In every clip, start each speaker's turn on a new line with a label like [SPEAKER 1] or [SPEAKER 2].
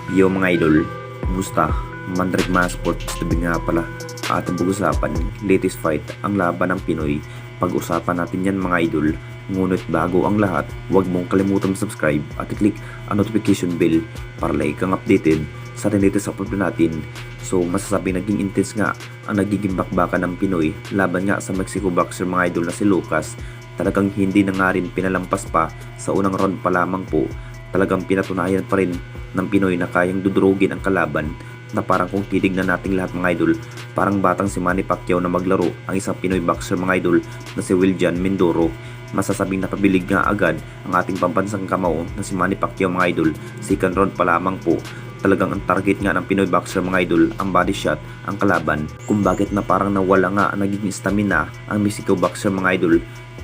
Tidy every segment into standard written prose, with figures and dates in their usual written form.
[SPEAKER 1] Yo mga idol, kumusta? Mandrig mga sports, tabi nga pala ating pag-usapan, latest fight, ang laban ng Pinoy. Pag-usapan natin yan mga idol. Ngunit bago ang lahat, huwag mong kalimutan subscribe at i-click ang notification bell para like kang updated sa atin dito sa upload natin. So masasabi naging intense nga ang nagiging bakbakan ng Pinoy laban nga sa Mexico boxer mga idol na si Lucas. Talagang hindi na nga rin pinalampas pa sa unang round pa lamang po. Talagang pinatunayan pa rin ng Pinoy na kayang dudurugin ang kalaban, na parang kung titignan nating lahat mga idol, parang batang si Manny Pacquiao na maglaro ang isang Pinoy boxer mga idol na si Wiljan Mindoro. Masasabing napabilig nga agad ang ating pambansang kamao na si Manny Pacquiao mga idol. Second round pa lamang po. Talagang ang target nga ng Pinoy boxer mga idol, ang body shot, ang kalaban. Kung bakit na parang nawala nga ang naging stamina ang Mexico boxer mga idol.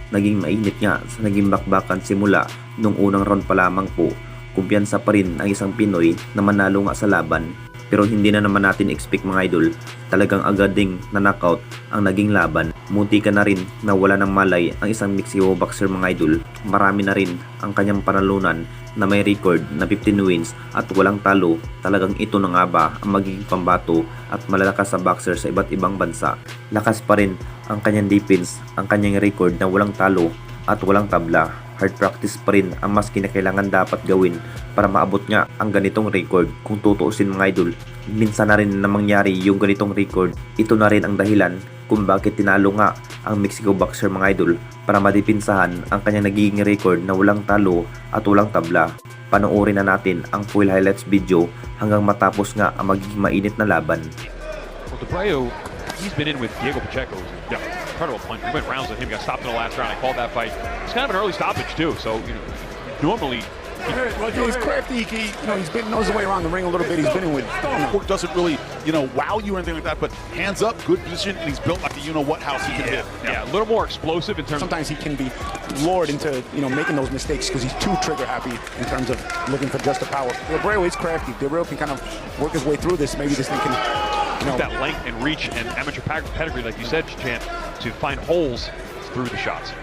[SPEAKER 1] Naging mainit nga sa naging bakbakan simula nung unang round pa lamang po. Kumpiyansa pa rin ang isang Pinoy na manalo nga sa laban. Pero hindi na naman natin expect mga idol, talagang agad ding na-knockout ang naging laban. Munti ka na rin na wala ng malay ang isang Mexico boxer mga idol. Marami na rin ang kanyang panalunan na may record na 15 wins at walang talo. Talagang ito na nga ba ang magiging pambato at malalakas sa boxer sa iba't ibang bansa. Lakas pa rin ang kanyang defense, ang kanyang record na walang talo at walang tabla. Hard practice pa rin ang mas kinakailangan dapat gawin para maabot nga ang ganitong record. Kung tutuusin mga idol, minsan na rin na mangyari yung ganitong record. Ito na rin ang dahilan kung bakit tinalo nga ang Mexico boxer mga idol, para madipinsahan ang kanyang nagiging record na walang talo at walang tabla. Panoorin na natin ang full highlights video hanggang matapos nga ang magiging mainit na laban.
[SPEAKER 2] Well, De Breu, he's been in with Diego Pacheco. Yeah, incredible punch. We went rounds with him. Got stopped in the last round. I called that fight. It's kind of an early stoppage too. So normally.
[SPEAKER 3] Well, he's crafty. He's knows the way around the ring a little bit. He's been in with.
[SPEAKER 4] Work doesn't really, wow you or anything like that. But hands up, good position, and he's built like a what house he can hit.
[SPEAKER 2] Yeah, a little more explosive in terms.
[SPEAKER 3] Sometimes he can be lured into making those mistakes because he's too trigger happy in terms of looking for just the power. De Breu is crafty. De Breu can kind of work his way through this. Maybe this thing can.
[SPEAKER 2] That length and reach and amateur pedigree, like you said, Chan, to find holes through the shots.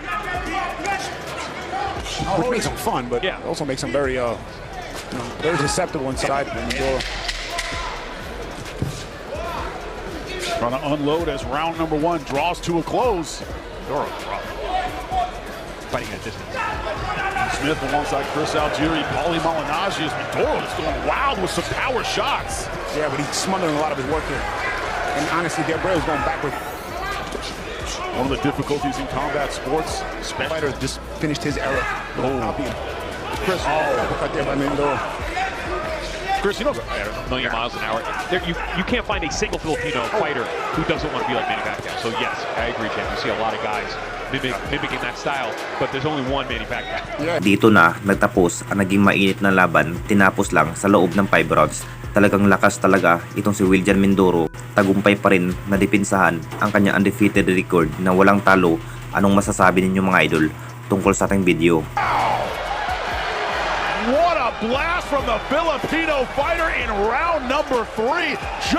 [SPEAKER 3] Which makes him fun, but
[SPEAKER 2] yeah,
[SPEAKER 3] also makes him very, very susceptible inside.
[SPEAKER 4] Trying to unload as round number one draws to a close.
[SPEAKER 2] Doro fighting at a distance.
[SPEAKER 4] Smith alongside Chris Algieri, Paulie Malignaggi. Doro is going wild with some power shots.
[SPEAKER 3] Yeah, but he's smothering a lot of his work here. And honestly, De Breu is going backward.
[SPEAKER 4] One of the difficulties in combat sports.
[SPEAKER 3] Fighter just finished his era.
[SPEAKER 4] Chris.
[SPEAKER 2] Chris, at a million miles an hour. You can't find a single Filipino fighter who doesn't want to be like Manny Pacquiao. So yes, I agree, Jen. You see a lot of guys mimicking that style, but there's only one Manny Pacquiao.
[SPEAKER 3] Yeah.
[SPEAKER 1] Dito na nagtapos ang naging mainit na laban, tinapos lang sa loob ng 5 rounds. Talagang lakas talaga itong si Wiljan Mindoro. Tagumpay pa rin na dipinsahan ang kanyang undefeated record na walang talo. Anong masasabi ninyo mga idol tungkol sa ating video?
[SPEAKER 4] What a blast from the Filipino fighter in round number 3. Just